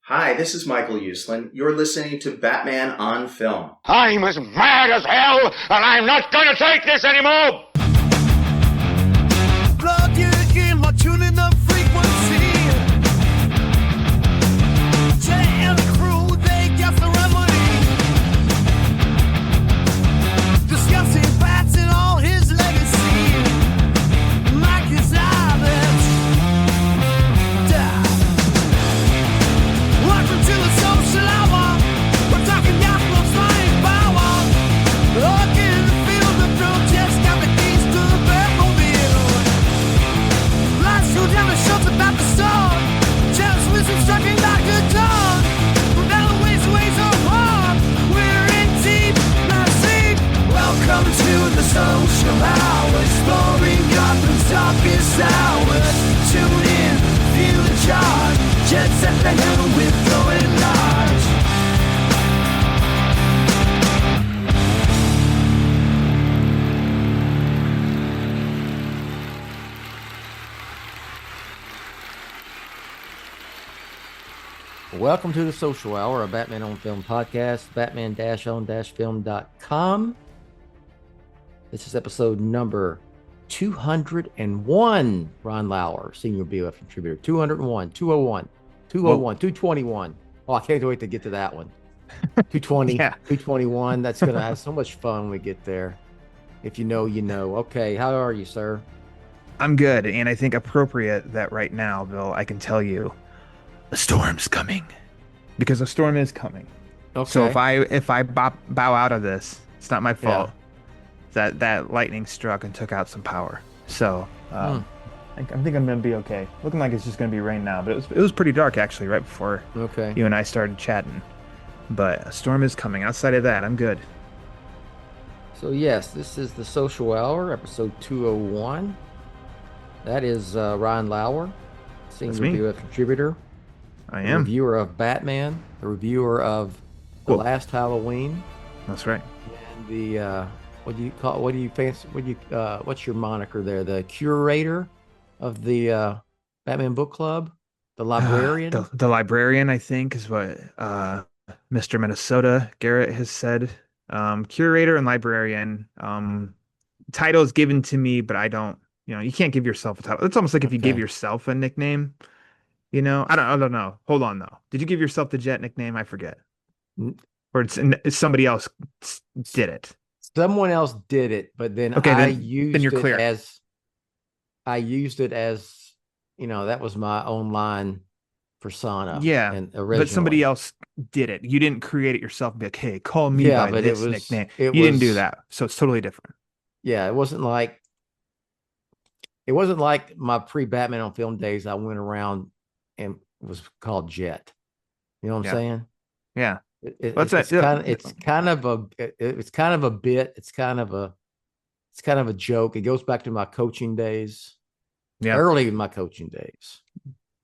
Hi, this is Michael Uslan. You're listening to Batman on Film. I'm as mad as hell, and I'm not gonna take this anymore! Plug you in, we're tuning the frequency. Jett and the crew, they got the remedy. Discussing bats and all his legacy. Mike is Alex. Welcome to the social hour. We're talking gospel, flying power. Look in the field of protest, got the keys to the Batmobile. Lights go down the shelter about the storm. Jealous wisdom striking like a dog. From down the ways of harm. We're in deep, not sleep. Welcome to the social hour. Exploring Gotham's darkest hours. Tune in, feel the charge. Jett's at the helm with going large. Welcome to the Social Hour, a Batman on Film podcast, batman-on-film.com. This is episode number 201. Ron Lauer, senior BOF contributor. 201, 201, 201, 221. Oh, I can't wait to get to that one. 220, Yeah. 221. That's going to have so much fun when we get there. If you know, you know. Okay, how are you, sir? I'm good, and I think appropriate that right now, Bill, I can tell you a storm's coming. Because a storm is coming. Okay. So if I bow out of this, it's not my fault. That lightning struck and took out some power. So I think I'm gonna be okay. Looking like it's just gonna be rain now, but it was pretty dark actually right before you and I started chatting. But a storm is coming. Outside of that, I'm good. So yes, this is the Social Hour, episode 201. That is Ryan Lauer, That's senior me. BOF contributor. I The am. reviewer of Batman, the reviewer of The Cool. Last Halloween, That's right. and the what's your moniker there? The curator of the Batman Book Club, the librarian. The librarian, I think, is what Mr. Minnesota Garrett has said. Curator and librarian. Title is given to me, but I don't. You can't give yourself a title. It's almost like if you give yourself a nickname. I don't know. Hold on though. Did you give yourself the Jett nickname? I forget. Or it's somebody else did it. Someone else did it, but then Okay, I then used you're it clear. as that was my online persona. Yeah, and but originally. somebody else did it. You didn't create it yourself and be like, hey, call me by but this it was nickname. it You didn't do was- that. So it's totally different. Yeah, it wasn't like my pre-Batman on Film days. I went around and was called Jett. You know what I'm Yeah. saying? Yeah. It's kind of a bit. It's kind of a joke. It goes back to my coaching days. Yeah. Early in my coaching days.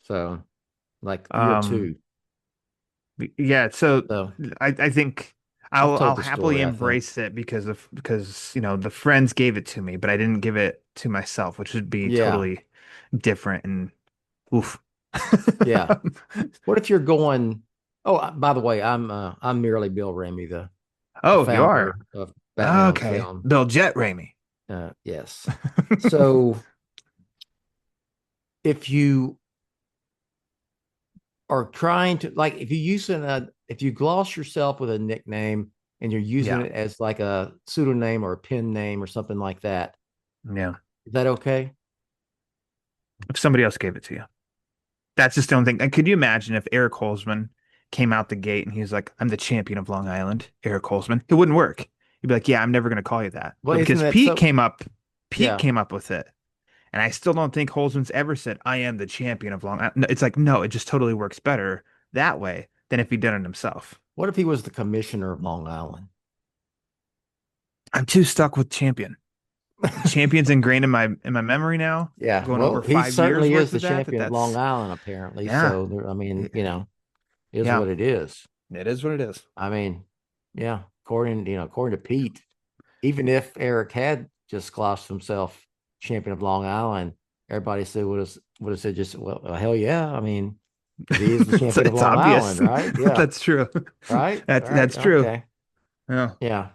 So, like year two. Yeah. So So I think I've told I'll the happily story, I think. embrace it because the friends gave it to me, but I didn't give it to myself, which would be Yeah. totally different and oof. Yeah. What if you're going? Oh, by the way, I'm merely Bill Ramey, the Oh, founder you are. of Batman on Okay. Film. Bill Jett Ramey. Yes. So, if you are trying to if you gloss yourself with a nickname and you're using Yeah. it as like a pseudonym or a pen name or something like that, Yeah. is that okay? If somebody else gave it to you. That's just the only thing. And could you imagine if Eric Holzman came out the gate and he was like, I'm the champion of Long Island, Eric Holzman? It wouldn't work. You'd be like, yeah, I'm never going to call you that. Well, But isn't because that Pete so- came up with it. And I still don't think Holzman's ever said, I am the champion of Long Island. No, it's like, no, it just totally works better that way than if he'd done it himself. What if he was the commissioner of Long Island? I'm too stuck with champion. Champion's ingrained in my memory now. Yeah, Going well, over he 5 years certainly worth is the of that, champion but of Long that's- Island, apparently. Yeah. So, is Yeah. what it is. It is what it is. I mean, yeah, according to Pete, even if Eric had just glossed himself champion of Long Island, everybody said would have said just well hell yeah. I mean, because he is the champion of It's Long obvious. Island, right? Yeah, That's true. right, That's right, true. okay, Yeah. yeah.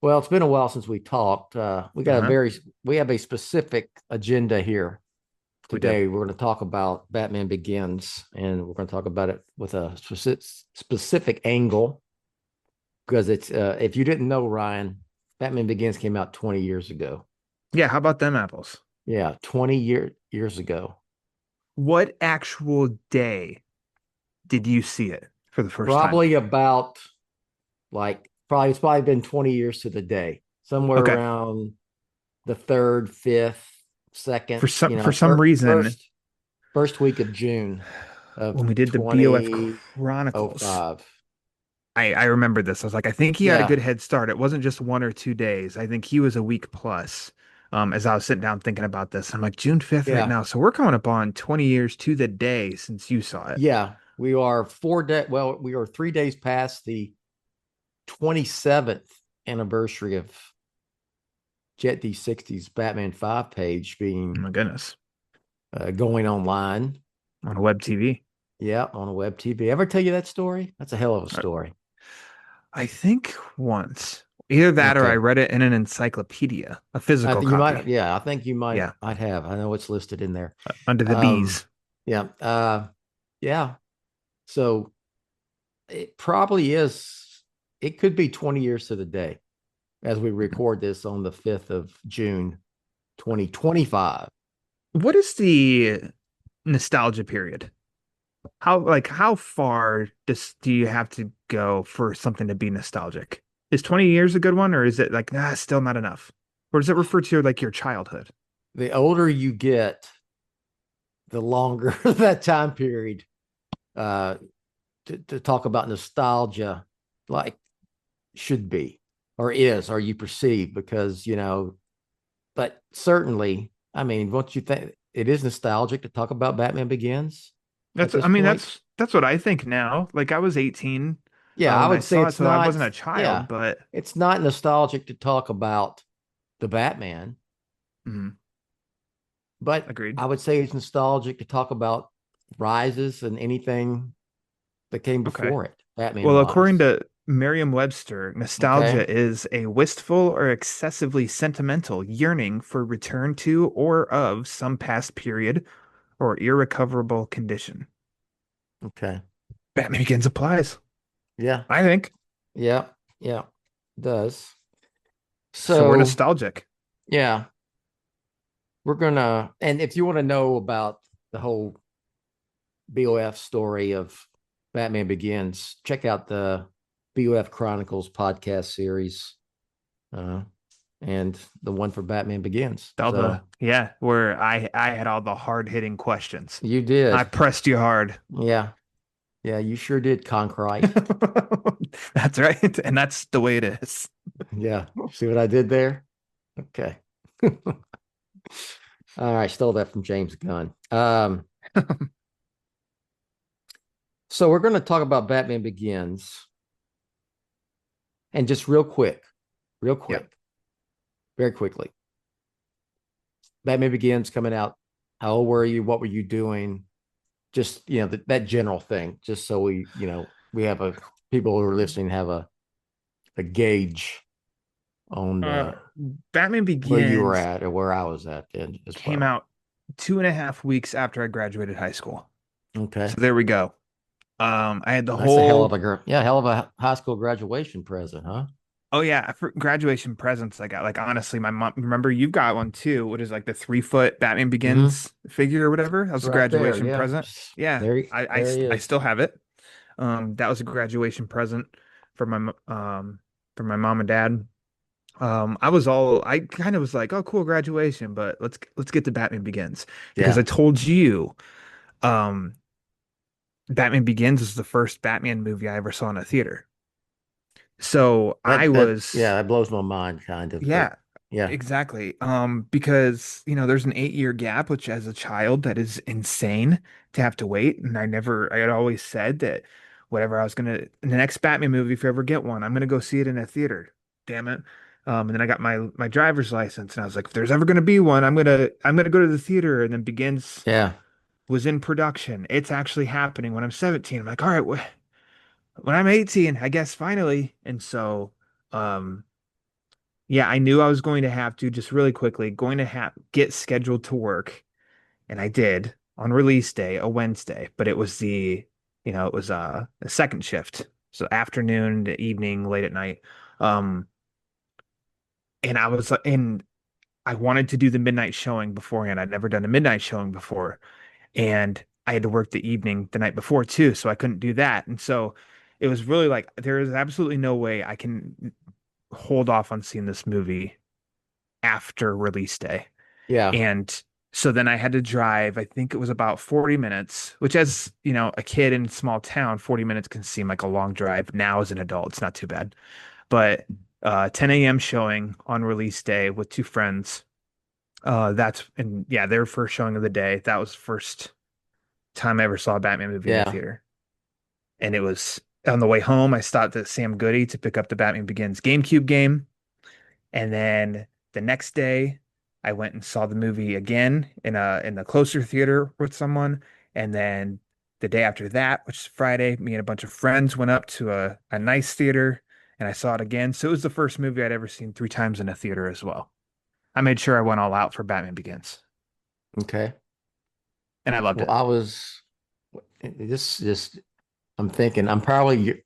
Well, it's been a while since we talked. Uh-huh. We have a specific agenda here We do. today. We're going to talk about Batman Begins, and we're going to talk about it with a specific angle because it's if you didn't know, Ryan, Batman Begins came out 20 years ago. Yeah, how about them apples? Yeah, years ago. What actual day did you see it for the first time? Probably about like probably it's probably been 20 years to the day, somewhere Okay. around the third, fifth, second, For some reason, first week of June of when we did the BOF 2005. Chronicles, I remember this. I was like, I think he had a Yeah, good head start. It wasn't just 1 or 2 days. I think he was a week plus. As I was sitting down thinking about this, I'm like, June 5th right yeah, now. So we're coming up on 20 years to the day since you saw it. yeah. We are 4 day. Well, we are 3 days past the 27th anniversary of Jet D60's Batman 5 page Oh being my goodness. going online. On a web TV. Yeah, on a web TV. Ever tell you that story? That's a hell of a Uh, story. I think once. Either that or I Okay. read it in an encyclopedia, a I physical think you copy. might, yeah, I think you Yeah, might have. I know it's listed in there. under the Um, bees. yeah. Yeah. So it probably is, it could be 20 years to the day as we record this on the 5th of June, 2025. What is the nostalgia period? How far do you have to go for something to be nostalgic? Is 20 years a good one, or is it like still not enough? Or does it refer to like your childhood? The older you get, the longer that time period uh, to talk about nostalgia like should be or is or you perceive because but certainly I mean once you think it is nostalgic to talk about Batman Begins at That's this I mean point. that's what I think now. Like I was 18 Yeah, I when I would say saw it, it's so I not. wasn't a child, Yeah, but it's not nostalgic to talk about the Batman, mhm, but agreed. I would say it's nostalgic to talk about Rises and anything that came Okay. before it, Batman Well, according wise. to Merriam-Webster, Okay. nostalgia is a wistful or excessively sentimental yearning for return to or of some past period or irrecoverable condition. Okay. Batman Begins applies, Yeah. I think. Yeah. Yeah. It does. So we're So nostalgic. yeah, we're gonna and if you want to know about the whole BOF story of Batman Begins, check out the BOF Chronicles podcast series. Uh, and the one for Batman Begins. All the So yeah, where I had all the hard-hitting questions. you I did. pressed you hard. Yeah. Yeah, you sure did, Concrite. That's right. And that's the way it is. Yeah. See what I did there? Okay. All right, stole that from James Gunn. So we're going to talk about Batman Begins, and just real Yeah. quick, very quickly. Batman Begins coming out. How old were you? What were you doing? Just that general thing. Just so we have a people who are listening have a gauge on Uh, Batman where you were Begins at or where I was at then as came well. out 2.5 weeks after I graduated high school. Okay. So there we go. I had the That's a hell of whole, a hell of a high school graduation present, huh? oh yeah, for graduation presents I got. Like honestly, my mom, remember you've got one too. What is like the 3 foot Batman Mm-hmm. Begins figure or whatever? That It's was a right there. graduation Yeah. present. Yeah, There he I is. still have it. That was a graduation present for for my mom and dad. I kind of was like, oh cool, graduation, but let's get to Batman Begins because Yeah. I told you, um, Batman Begins is the first Batman movie I ever saw in a theater. So I Yeah, was, that blows my mind kind of, but yeah, yeah. exactly. Because there's an 8 year gap, which as a child, that is insane to have to wait. And I had always said that whatever I was gonna, in the next Batman movie, if I ever get one, I'm gonna go see it in a theater. Damn it. And then I got my driver's license, and I was like, if there's ever gonna be one, I'm gonna go to the theater. And then Begins Yeah. was in production. It's actually happening when I'm 17. I'm like, all right, when I'm 18, I guess finally. And so, um, yeah, I knew I was going to have to just really quickly going to have get scheduled to work, and I did on release day, a Wednesday, but it was it was a second shift, so afternoon to evening, late at night. Um, and I wanted to do the midnight showing beforehand. I'd never done a midnight showing before, and I had to work the evening the night before too, so I couldn't do that. And so it was really like there is absolutely no way I can hold off on seeing this movie after release day. Yeah. And so then I had to drive, I think it was about 40 minutes, which as, a kid in a small town, 40 minutes can seem like a long drive. Now as an adult, it's not too bad. But 10 a.m. showing on release day with two friends. Their first showing of the day. That was the first time I ever saw a Batman movie in the Yeah. theater. And it was on the way home, I stopped at Sam Goody to pick up the Batman Begins GameCube game. And then the next day, I went and saw the movie again in the closer theater with someone. And then the day after that, which is Friday, me and a bunch of friends went up to a nice theater and I saw it again. So it was the first movie I'd ever seen three times in a theater as well. I made sure I went all out for Batman Begins. Okay. And I loved Well, it. I was I'm thinking I'm probably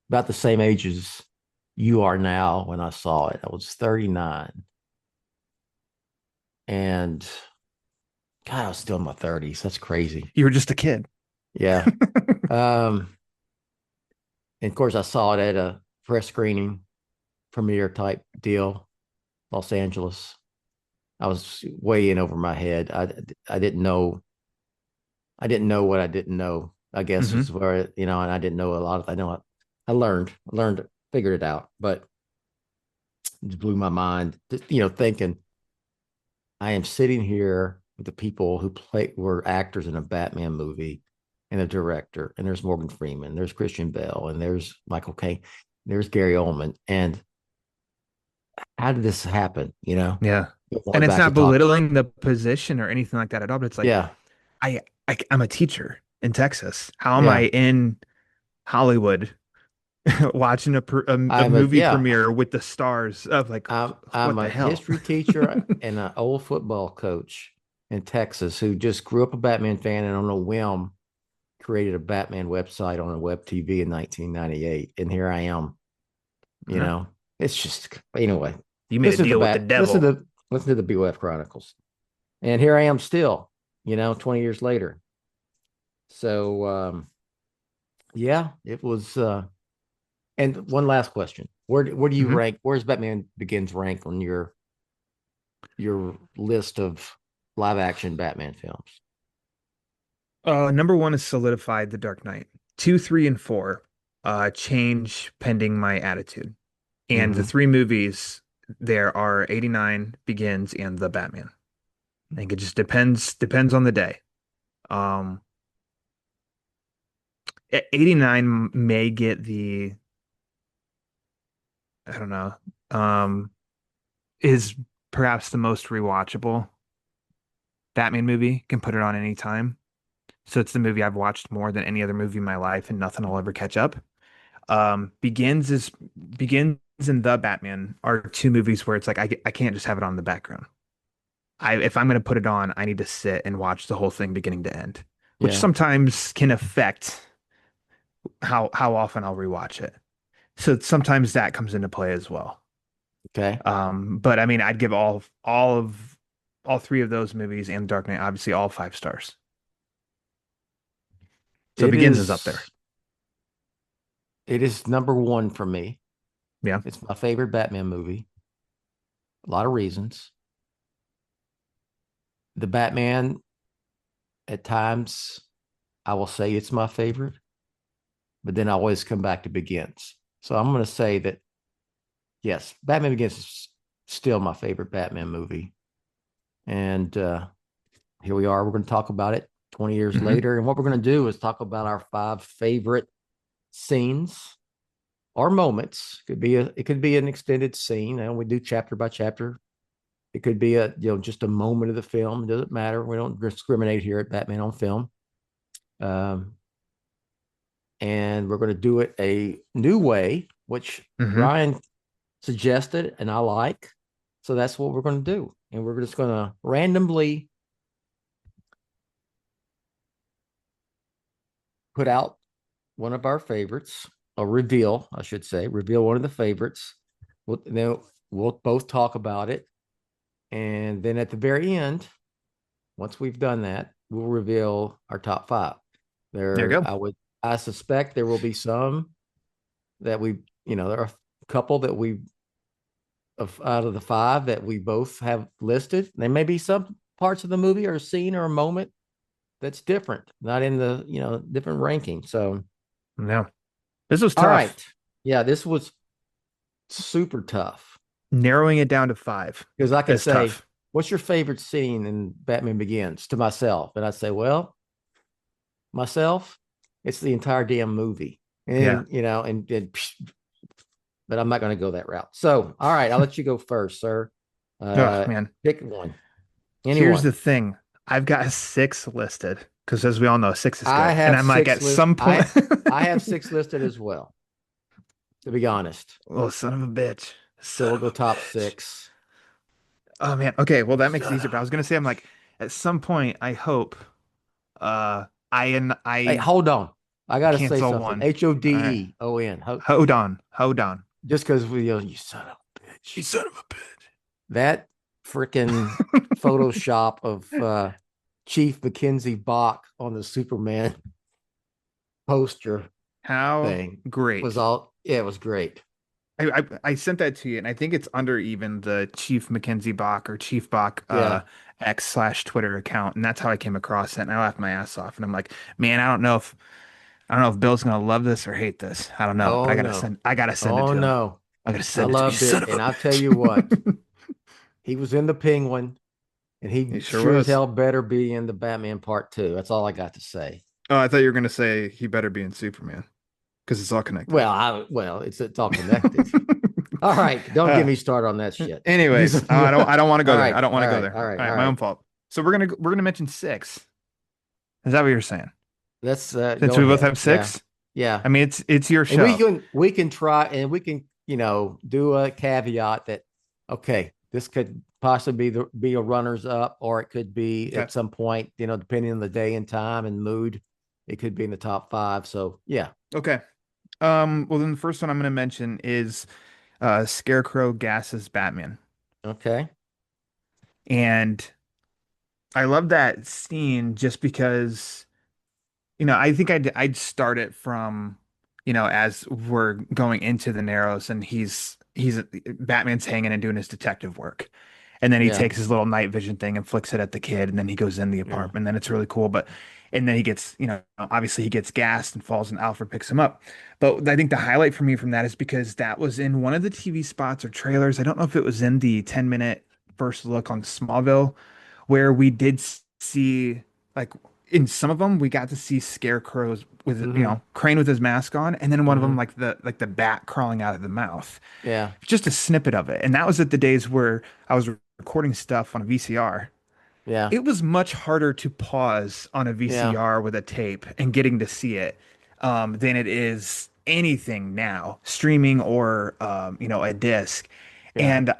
about the same age as you are now when I saw it. I was 39. And God, I was still in my 30s. That's crazy. You were just a kid. Yeah. And of course, I saw it at a press screening, premiere type deal, Los Angeles. I was way in over my head. I didn't know. I didn't know what I didn't know. I guess Mhm. is where and I didn't know a lot of. I know I learned, figured it out, but it just blew my mind. Thinking I am sitting here with the people who were actors in a Batman movie, and the director, and there's Morgan Freeman, there's Christian Bale, and there's Michael Caine, there's Gary Oldman, and how did this happen? Yeah. And Going it's back to not talk. belittling the position or anything like that at all, but it's like Yeah, I'm a teacher in Texas. How am I yeah. in Hollywood watching a movie Yeah. premiere with the stars of like I'm what the a hell? history teacher and an old football coach in Texas who just grew up a Batman fan and on a whim created a Batman website on a web TV in 1998. And here I am. You Huh? know, it's just anyway. You made a deal with the Listen devil. to the BOF Chronicles, and here I am still. 20 years later. So yeah, it was. And one last question: where do you Mhm. rank? Where's Batman Begins rank on your list of live action Batman films? Number one is solidified The Dark Knight. Two, three, and four, change pending my attitude. And the Mm-hmm. three movies there are 89, Begins, and The Batman. I think it just depends on the day. Um, 89 may get the I don't know, um, is perhaps the most rewatchable Batman movie. Can put it on any time. So it's the movie I've watched more than any other movie in my life, and nothing will ever catch up. Begins and The Batman are two movies where it's like I can't just have it on the background. If I'm going to put it on, I need to sit and watch the whole thing beginning to end, which Yeah. sometimes can affect how often I'll rewatch it. So sometimes that comes into play as well. Okay. But I mean, I'd give all three of those movies and Dark Knight obviously all 5 stars. So It Begins is up there. is. It is number one for me. Yeah. It's my favorite Batman movie. A lot of reasons. The Batman, at times, I will say it's my favorite, but then I always come back to Begins. So I'm going to say that, yes, Batman Begins is still my favorite Batman movie. And here we are. We're going to talk about it 20 years Mhm. later. And what we're going to do is talk about our 5 favorite scenes or moments. It could be an extended scene, and we do chapter by chapter It could be just a moment of the film. It doesn't matter. We don't discriminate here at Batman on Film. Um, and we're going to do it a new way, which Brian suggested, and I like. So that's what we're going to do. And we're just going to randomly put out one of our favorites, or reveal, I should say, reveal one of the favorites. We'll both talk about it. And then at the very end, once we've done that, we'll reveal our top 5. There you go. I suspect there will be some that there are a couple that out of the 5 that we both have listed. There may be some parts of the movie or a scene or a moment that's different, not in the, different ranking. So, no, this was tough. All right. Yeah, this was super tough. Narrowing it down to 5. Because I can say, tough. What's your favorite scene in Batman Begins to myself? And I say, well, myself, it's the entire damn movie. And, but I'm not going to go that route. So, all right, I'll let you go first, sir. Oh, man. Pick one. Here's the thing. I've got 6 listed because, as we all know, 6 is good. And I'm like, at some point, I have 6 listed as well, to be honest. Oh, son of a bitch. So we'll go top 6. Oh, man. Okay. Well, that makes it easier. But I was going to say, I'm like, at some point, I hope Hey, hold on. I got to say something. One. HODEON. Hold on. Just because you son of a bitch. You son of a bitch. That freaking Photoshop of Chief Mackenzie Bach on the Superman poster. Great. It was great. I sent that to you, and I think it's under even the Chief Mackenzie Bach or Chief Bach X/Twitter account, and that's how I came across it. And I laughed my ass off, and I'm like, man, I don't know if Bill's gonna love this or hate this. I don't know. But I gotta send it to him. Oh no. I gotta send it to you. And I'll tell you what, he was in the Penguin, and he sure as hell better be in the Batman Part 2. That's all I got to say. Oh, I thought you were gonna say he better be in Superman. Because it's all connected. Well, it's all connected. All right, don't get me started on that shit. Anyways, I don't want to go there. I don't want to go there. All right, my own fault. So we're gonna mention 6. Is that what you're saying? That's since we both have 6. Yeah. I mean, it's your show. And we can try, and we can do a caveat that this could possibly be a runners up, or it could be at some point, depending on the day and time and mood, it could be in the top 5. So yeah. Okay. Well, then the first one I'm going to mention is Scarecrow gasses Batman. Okay. And I love that scene just because, I think I'd start it from, as we're going into the Narrows, and Batman's hanging and doing his detective work. And then he takes his little night vision thing and flicks it at the kid, and then he goes in the apartment, and then it's really cool. And then he gets, obviously he gets gassed and falls, and Alfred picks him up. But I think the highlight for me from that is because that was in one of the TV spots or trailers. I don't know if it was in the 10-minute first look on Smallville, where we did see, like, in some of them, we got to see Scarecrows with, Crane with his mask on. And then one of them, like the bat crawling out of the mouth. Yeah. Just a snippet of it. And that was at the days where I was recording stuff on a VCR. Yeah. It was much harder to pause on a VCR with a tape and getting to see it than it is anything now, streaming or a disc. Yeah. And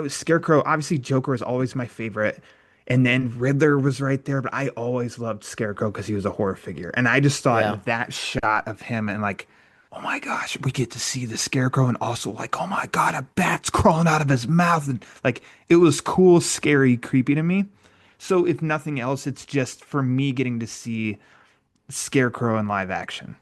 Scarecrow, obviously Joker is always my favorite. And then Riddler was right there, but I always loved Scarecrow because he was a horror figure. And I just thought that shot of him and like, oh my gosh, we get to see the Scarecrow, and also like, oh my God, a bat's crawling out of his mouth. And like, it was cool, scary, creepy to me. So if nothing else, it's just for me getting to see Scarecrow in live action.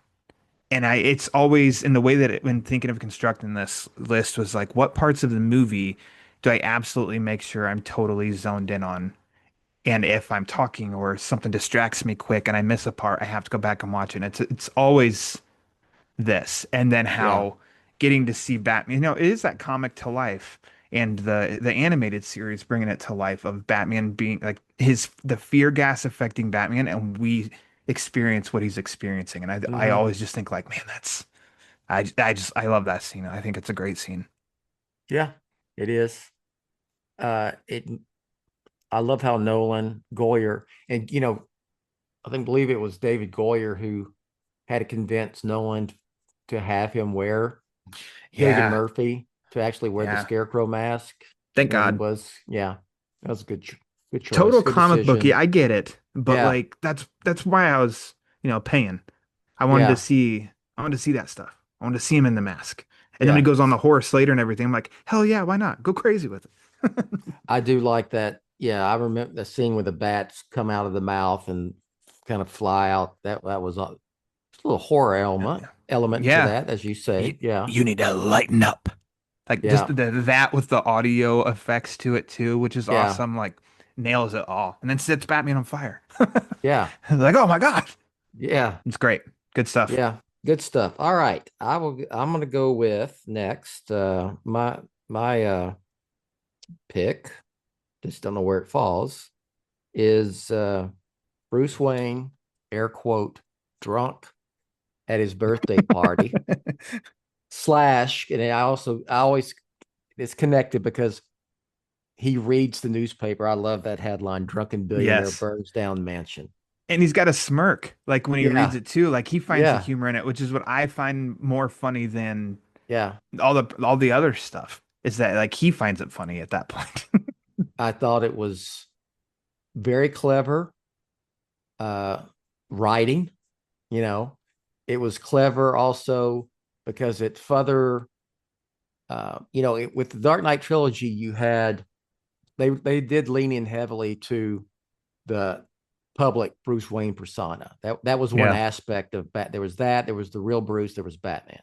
And it's always in the way that when thinking of constructing this list was like, what parts of the movie do I absolutely make sure I'm totally zoned in on? And if I'm talking or something distracts me quick and I miss a part, I have to go back and watch it. It's always this. And then how getting to see Batman, it is that comic to life, and the animated series bringing it to life of Batman being like the fear gas affecting Batman, and we experience what he's experiencing. And I always just think like, man, I love that scene. I think it's a great scene. Yeah, it is. it I love how Nolan Goyer, and I think believe it was David Goyer who had to convince Nolan to have him wear Cillian Yeah. Murphy to actually wear the Yeah. Scarecrow mask Thank when he God. was, yeah, that was a good choice, Total good comic booky. decision. I get it, but Yeah, like that's why I was, paying. I wanted to yeah, see I wanted to see that stuff. I wanted to see him in the mask. And then when he yeah. goes on the horse later and everything, I'm like, hell yeah, why not? Go crazy with it. I do like that. Yeah, I remember the scene where the bats come out of the mouth and kind of fly out. That was a little horror element to Yeah. that, as you You, say. Yeah, you need to lighten up. Like just yeah, that with the audio effects to it too, which is yeah, awesome. Like nails it all. And then sets Batman on fire. yeah, Like, oh my God. yeah, It's great. Good stuff. yeah. Good stuff. All right, I'm gonna go with next. My pick, just don't know where it falls, is Bruce Wayne, air quote, drunk at his birthday party slash, and I always it's connected because he reads the newspaper. I love that headline: "Drunken billionaire Yes. burns down mansion." And he's got a smirk like when he reads Yeah, it too. Like he finds the yeah, humor in it, which is what I find more funny than yeah. all the other stuff. Is that like he finds it funny at that point. I thought it was very clever uh, writing. You know, it was clever also because it further, with the Dark Knight trilogy, you had they did lean in heavily to the public Bruce Wayne persona. That was one Yeah. aspect of Bat. There was that. There was the real Bruce. There was Batman,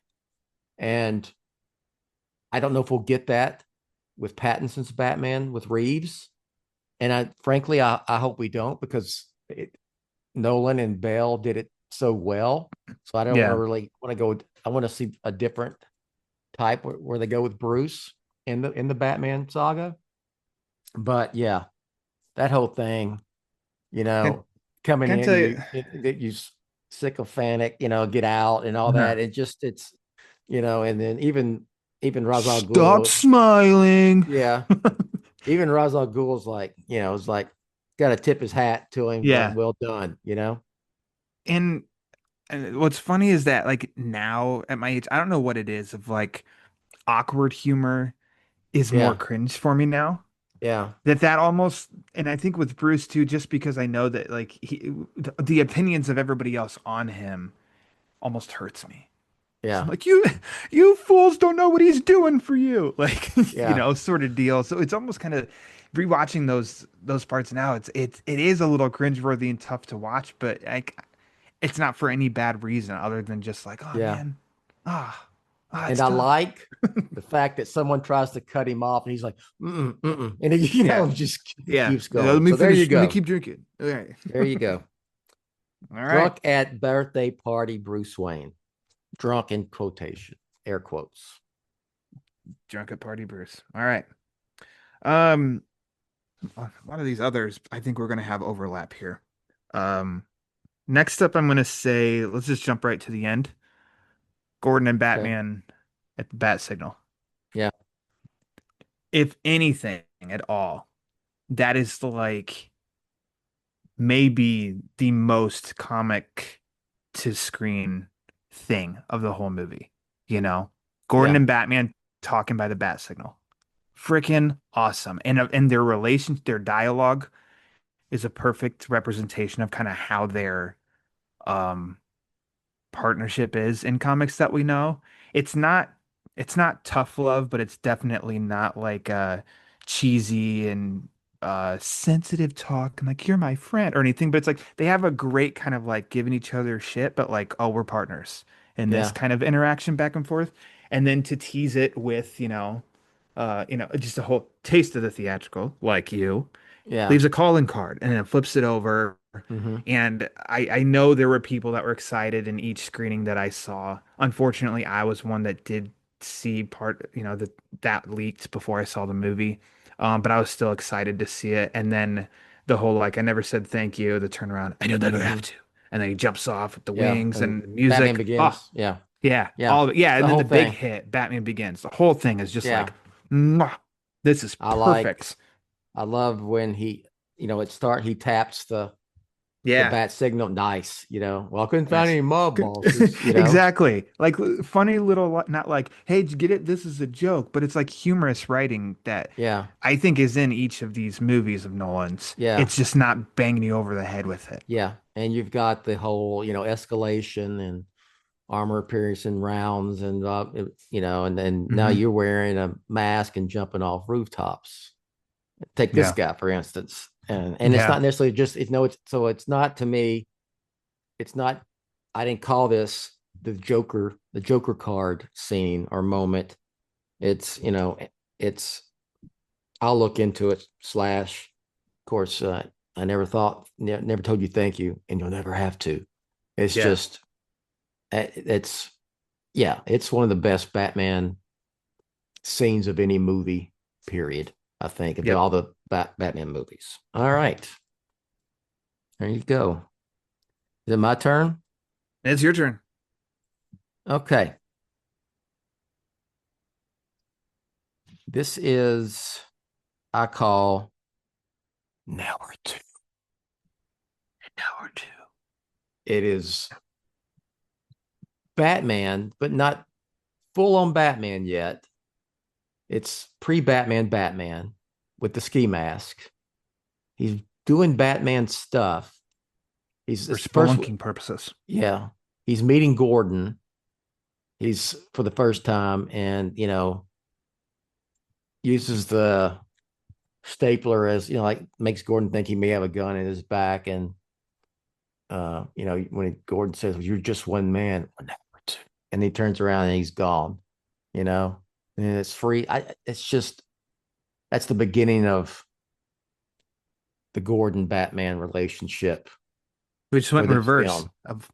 and I don't know if we'll get that with Pattinson's Batman with Reeves. And frankly, I hope we don't because Nolan and Bale did it so well. So I don't Yeah. really want to go. I want to see a different type where they go with Bruce in the Batman saga. But yeah, that whole thing, you Can, know, coming can I in, tell you? you sycophantic, get out and all Uh-huh. that. It's and then even Ra's al Stop Ghul, smiling. yeah, even Ra's al Ghul's like, it's like got to tip his hat to him, like, Yeah. well done. And, and what's funny is that like now at my age, I don't know what it is of like awkward humor is more Yeah, cringe for me now. yeah, That almost, and I think with Bruce too, just because I know that like the opinions of everybody else on him almost hurts me. So I'm yeah, like, you fools don't know what he's doing for you, like yeah, sort of deal. So it's almost kind of rewatching those parts now. It is a little cringeworthy and tough to watch, but like it's not for any bad reason other than just like, oh yeah. man, ah, And it's I tough. like the fact that someone tries to cut him off and he's like, mm-mm, mm-mm. And he, Yeah, just yeah. keeps Let going. me So there you finish. Let me go. keep drinking. All right, There you go. all right. Drunk at birthday party, Bruce Wayne. Drunk in quotation, air quotes. Drunk at party, Bruce. All right. Um, a lot of these others, I think we're gonna have overlap here. Um, Next up, I'm gonna say, let's just jump right to the end. Gordon and Okay. Batman at the bat signal. Yeah. If anything at all, that is like maybe the most comic to screen thing of the whole movie. You know, Gordon Yeah. and Batman talking by the bat signal. Freaking awesome. And their their dialogue is a perfect representation of kind of how their um partnership is in comics that we know. It's not it's not tough love, but it's definitely not like cheesy and sensitive talk and like you're my friend or anything, but it's like they have a great kind of like giving each other shit, but like, oh, we're partners in this Yeah. kind of interaction back and forth. And then to tease it with, just a whole taste of the theatrical, like you Yeah. leaves a calling card and then flips it over. Mm-hmm. And I know there were people that were excited in each screening that I saw. Unfortunately, I was one that did see part, that leaked before I saw the movie. But I was still excited to see it. And then the whole like I never said thank you, the turnaround, I know that I Mm-hmm. have to. And then he jumps off with the Yeah. wings And and Batman music. Oh, Begins. Yeah. yeah, Yeah. all of it. Yeah, The and then whole the big thing. hit, Batman Begins. The whole thing is just Yeah. like, mwah. This is I like perfect. I love when he taps the Yeah. bat signal. Nice, well, I couldn't find Yes. any mob Good. bosses. Exactly. Like funny little, not like, hey, did you get it? This is a joke, but it's like humorous writing that Yeah, I think is in each of these movies of Nolan's. yeah, It's just not banging you over the head with it. yeah. And you've got the whole, escalation and armor piercing rounds and and then now Hmm. you're wearing a mask and jumping off rooftops. Take this Yeah. guy for instance, and it's Yeah. not necessarily just it's not to me. It's not. I didn't call this the Joker card scene or moment. It's it's. I'll look into it. Slash, of course, I never thought, never told you thank you, and you'll never have to. It's Yeah. just, it's yeah, it's one of the best Batman scenes of any movie. Period. I think of Yep. all the Batman movies. All right, there you go. Is it my turn? It's your turn. Okay. This is I call now or two. Now or two. It is Batman, but not full on Batman yet. It's pre-Batman Batman with the ski mask. He's doing Batman stuff. He's For it's first, spelunking purposes. yeah. He's meeting Gordon. He's for the first time, and uses the stapler as like makes Gordon think he may have a gun in his back, and when Gordon says, well, "You're just one man," and he turns around and he's gone. You know, and it's free. It's just that's the beginning of the Gordon Batman relationship We just for went in this reverse film. of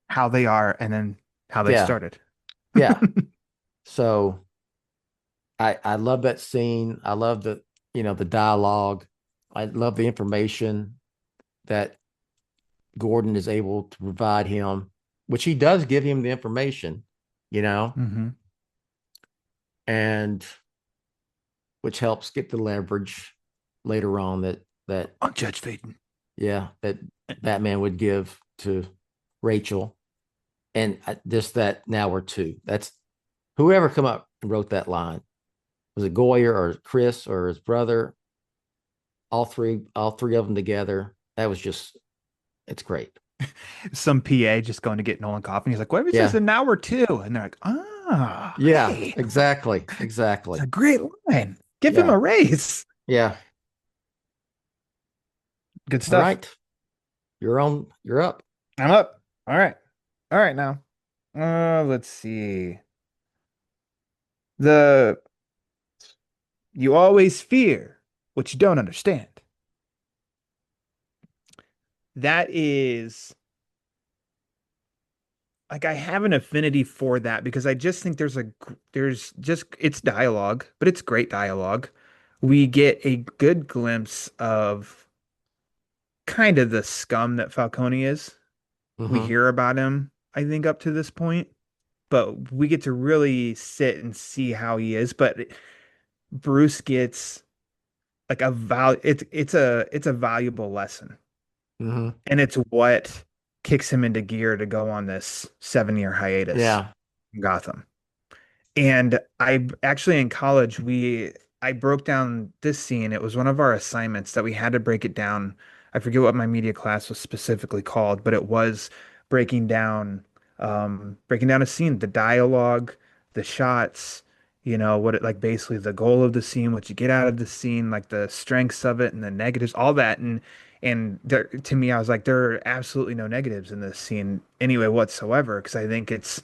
how they are and then how they Yeah, started. yeah. So I love that scene. I love the dialogue. I love the information that Gordon is able to provide him, which he does give him the information, you know, Hmm. and which helps get the leverage later on that On Judge Faden. yeah, that Batman would give to Rachel. And just that now we're two. That's whoever come up and wrote that line. Was it Goyer or Chris or his brother? All three of them together. That was just it's great. Some PA just going to get Nolan coffee. And he's like, what if it says Yeah. an hour two? And they're like, ah, Yeah, hey, exactly. it's Exactly. a great line. Give him Yeah. a raise. Yeah. Good All stuff. right. You're up. I'm up. All right. All right now. Let's see. The You always fear what you don't understand. That is like I have an affinity for that because I just think there's just it's dialogue, but it's great dialogue. We get a good glimpse of kind of the scum that Falcone is. We Mm-hmm. hear about him, I think, up to this point, but we get to really sit and see how he is. But Bruce gets like it's a valuable lesson, Mm-hmm. and it's what kicks him into gear to go on this 7-year hiatus Yeah. in Gotham. And I actually in college I broke down this scene. It was one of our assignments that we had to break it down. I forget what my media class was specifically called, but it was breaking down breaking down a scene, the dialogue, the shots, what it like basically the goal of the scene, what you get out of the scene, like the strengths of it and the negatives, all that. And there, to me, I was like, there are absolutely no negatives in this scene anyway whatsoever, because I think it's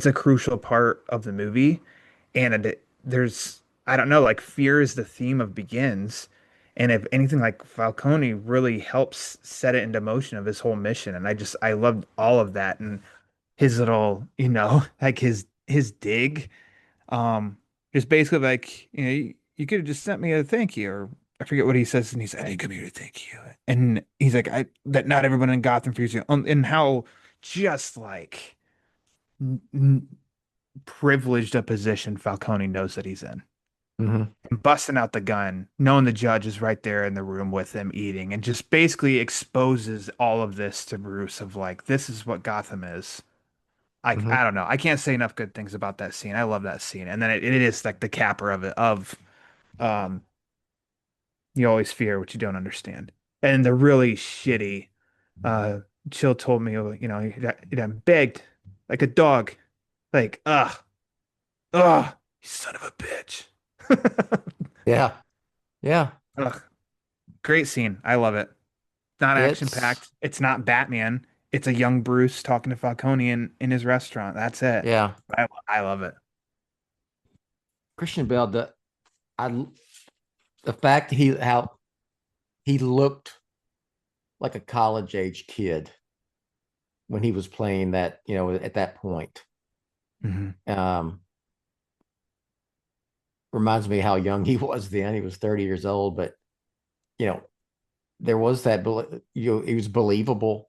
a crucial part of the movie. And there's, I don't know, like fear is the theme of Begins. And if anything, like Falcone really helps set it into motion of his whole mission. And I loved all of that. And his little, like his dig, is basically like, you could have just sent me a thank you, or I forget what he says. And he's like, I didn't come here to thank you. And he's like, that not everyone in Gotham fears you. And how just like, n- n- privileged a position Falcone knows that he's in. Mhm. and busting out the gun, knowing the judge is right there in the room with them eating, and just basically exposes all of this to Bruce of like, this is what Gotham is. Mhm. I don't know. I can't say enough good things about that scene. I love that scene. And then it is like the capper of it of um you always fear what you don't understand. And the really shitty uh Chill told me, he begged like a dog. Like, you son of a bitch. Yeah. Yeah. Ugh, great scene. I love it. Not action It's packed. It's not Batman. It's a young Bruce talking to Falcone in his restaurant. That's it. yeah. I love it. Christian Bale, I the fact that how he looked like a college age kid when he was playing that, at that point. Mhm. Um, reminds me how young he was then. He was 30 years old, but you know, there was that, he was believable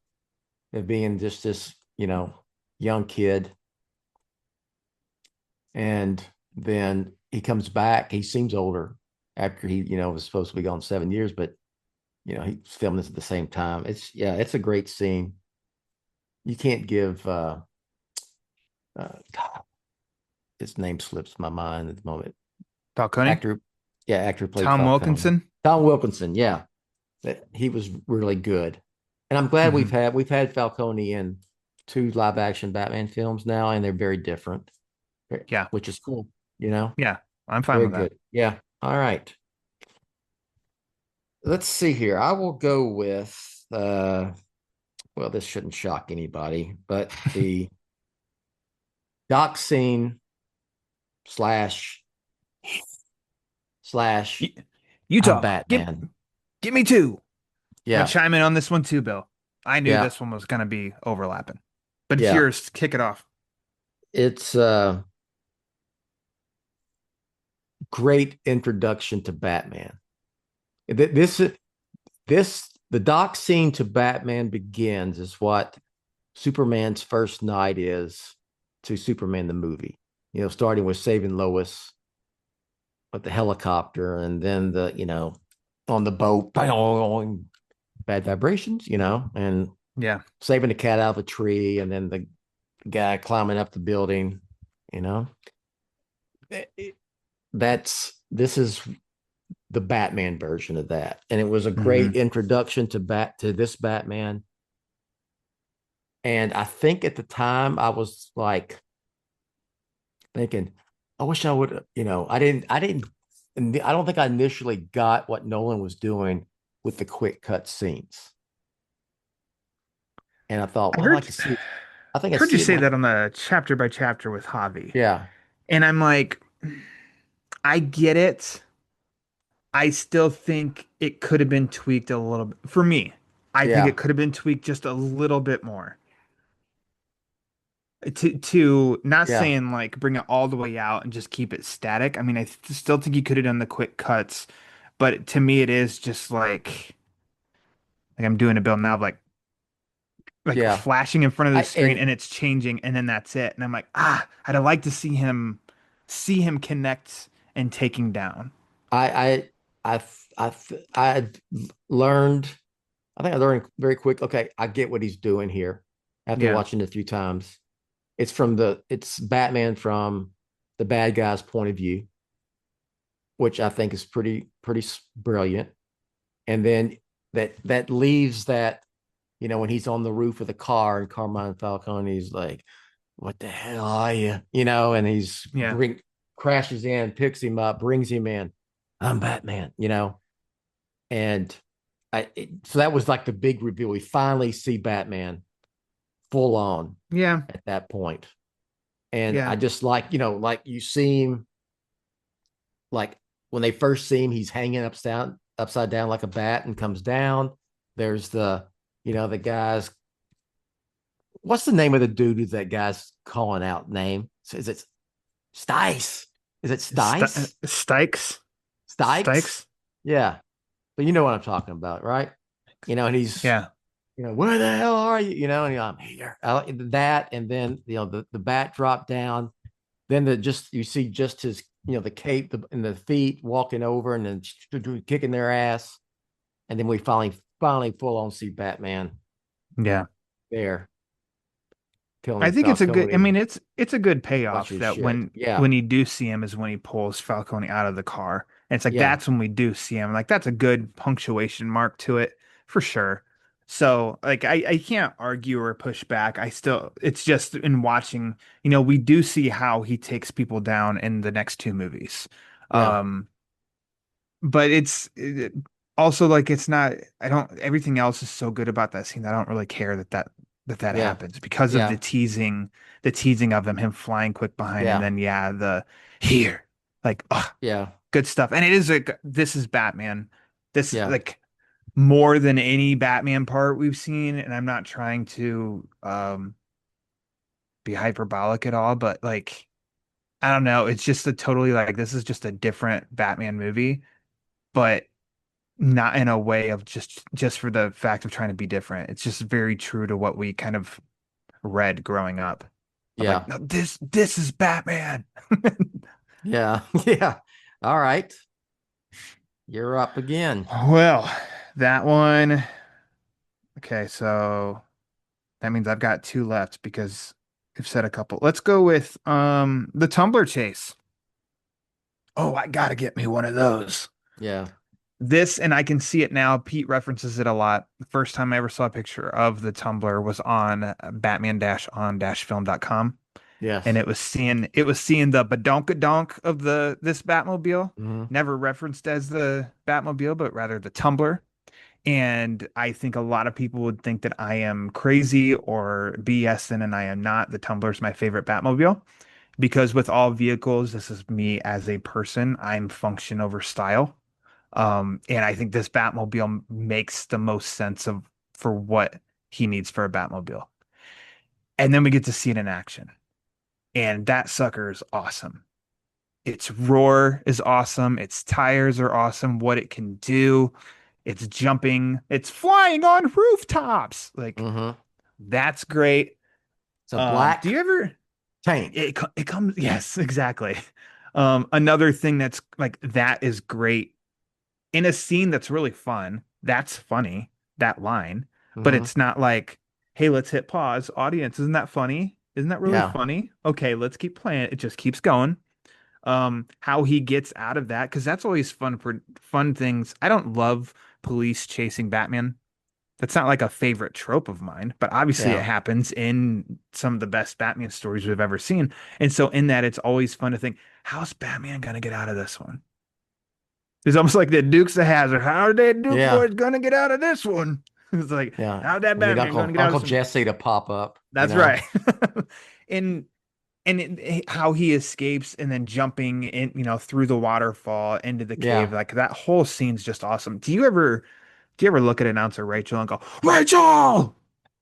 of being just this, young kid. And then he comes back. He seems older after he, was supposed to be gone 7 years, but he's filming this at the same time. It's a great scene. You can't give God, his name slips my mind at the moment. Falcone? Actor, yeah, actor who played Tom Falcone. Wilkinson? Tom Wilkinson, yeah. He was really good. And I'm glad Mhm. we've had Falcone in two live action Batman films now, and they're very different, Yeah. which is cool, you know? Yeah. I'm fine Very with that. good. Yeah. All right. Let's see here. I will go with well, this shouldn't shock anybody, but the doc scene slash slash Y- I'm Utah, Batman. give me two. I'm gonna Yeah. chime in on this one too, Bill. I knew Yeah. this one was gonna be overlapping. But Yeah. here's kick it off. It's great introduction to Batman. This the doc scene to Batman Begins is what Superman's first night is to Superman the movie. Starting with saving Lois with the helicopter, and then on the boat, bad vibrations, and Yeah. saving the cat out of a tree, and then the guy climbing up the building. You know, this is the Batman version of that, and it was a great Hmm. introduction to this Batman. And I think at the time I was like thinking, I wish I would, I don't think I initially got what Nolan was doing with the quick cut scenes. And I thought, I well, I'd like to see, I think I heard you see it say like, that on the chapter by chapter with Javi. yeah, And I'm like, I get it. I still think it could have been tweaked a little bit. For me, I think yeah, it could have been tweaked just a little bit more. To not yeah. saying like bring it all the way out and just keep it static. I mean, still think you could have done the quick cuts, but to me, it is just like I'm doing a build now of like Yeah. flashing in front of the I screen and and it's changing and then that's it. And I'm like, I'd like to see him connect and taking down. I I learned. I think I learned very quick. Okay, I get what he's doing here. After Yeah. watching it a few times, it's Batman from the bad guy's point of view, which I think is pretty brilliant. And then that leaves that, when he's on the roof of the car and Carmine Falcone's like, "What the hell are you?" And he's Yeah. crashes in, picks him up, brings him in. I'm Batman. And so that was like the big reveal. We finally see Batman full on Yeah. at that point. And Yeah. I just like you see him, like when they first see him, he's hanging upside down like a bat and comes down. There's the guys. What's the name of the dude who that guy's calling out name? So is it Stice? Is it Stice? Stikes. Stikes? Stikes. Yeah. But you know what I'm talking about, right? And he's, Yeah. where the hell are you? And I'm here. I like that. And then, the bat drop down. Then you see just his the cape and the feet walking over and then kicking their ass. And then we finally full on see Batman Yeah. there I killing think it's a good, I Falcone. mean, it's a good payoff Bunch of that shit. Yeah. when you do see him is when he pulls Falcone out of the car. And it's like Yeah. that's when we do see him. Like that's a good punctuation mark to it for sure. So like I can't argue or push back. I still it's just in watching, we do see how he takes people down in the next two movies. Yeah. Um but also like it's not I don't everything else is so good about that scene. I don't really care that Yeah. happens because of Yeah. the teasing of him flying quick behind and Yeah. then the here like Yeah. good stuff. And it is like this is Batman. This Yeah. like more than any Batman part we've seen, and I'm not trying to be hyperbolic at all, but like I don't know, it's just a totally like this is just a different Batman movie, but not in a way of just for the fact of trying to be different. It's just very true to what we kind of read growing up. Of like, Yeah. no, this is Batman. Yeah. Yeah. All right. You're up again. Well, that one. Okay, so that means I've got two left because I've said a couple. Let's go with the Tumbler chase. Oh, I gotta get me one of those. Yeah. This, and I can see it now. Pete references it a lot. The first time I ever saw a picture of the Tumbler was on batman-on-film.com. And Yes. it was seeing the badonkadonk of this Batmobile, Hmm. never referenced as the Batmobile, but rather the Tumbler. And I think a lot of people would think that I am crazy or BSing, and I am not. The Tumbler is my favorite Batmobile because with all vehicles, this is me as a person. I'm function over style. And I think this Batmobile makes the most sense of for what he needs for a Batmobile. And then we get to see it in action. And that sucker is awesome. Its roar is awesome. Its tires are awesome. What it can do. It's jumping. It's flying on rooftops. Like Hmm. that's great. It's a black Do you ever tank. it comes yes, exactly. Another thing that's like that is great in a scene that's really fun. That's funny, that line, but Hmm. it's not like, hey, let's hit pause. Audience, isn't that funny? Isn't that really Yeah. funny? Okay, let's keep playing. It just keeps going. How he gets out of that, because that's always fun for fun things. I don't love police chasing Batman. That's not like a favorite trope of mine, but obviously it Yeah. happens in some of the best Batman stories we've ever seen. And so in that, it's always fun to think, how's Batman gonna get out of this one? It's almost like the Dukes of Hazzard. How are they Duke Yeah. boys gonna get out of this one? It's like, Yeah. how's that We need Batman gonna get out of Uncle this one? Jesse to pop up, That's right. and how he escapes and then jumping in, through the waterfall into the cave, Yeah. like that whole scene's just awesome. Do you ever look at announcer Rachel and go, Rachel?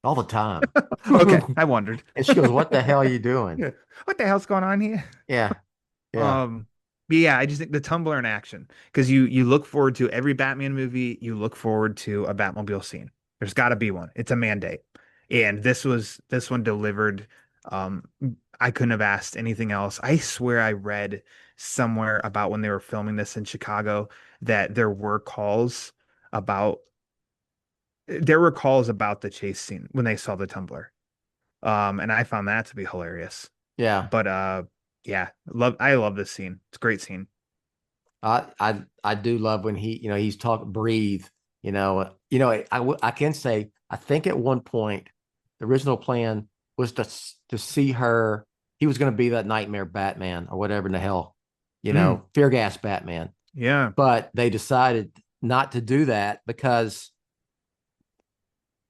All the time. Okay, I wondered. And she goes, "What the hell are you doing?" What the hell's going on here? Yeah. Yeah. But yeah, I just think the Tumbler in action because you look forward to every Batman movie, you look forward to a Batmobile scene. There's got to be one. It's a mandate, and this one delivered. Um, I couldn't have asked anything else. I swear I read somewhere about when they were filming this in Chicago that about there were calls about the chase scene when they saw the Tumbler. And I found that to be hilarious. Yeah. But yeah, I love this scene. It's a great scene. I do love when he's talking breathe, I can say I think at one point the original plan was to see her. He was going to be that nightmare Batman or whatever in the hell, fear gas Batman. Yeah. But they decided not to do that because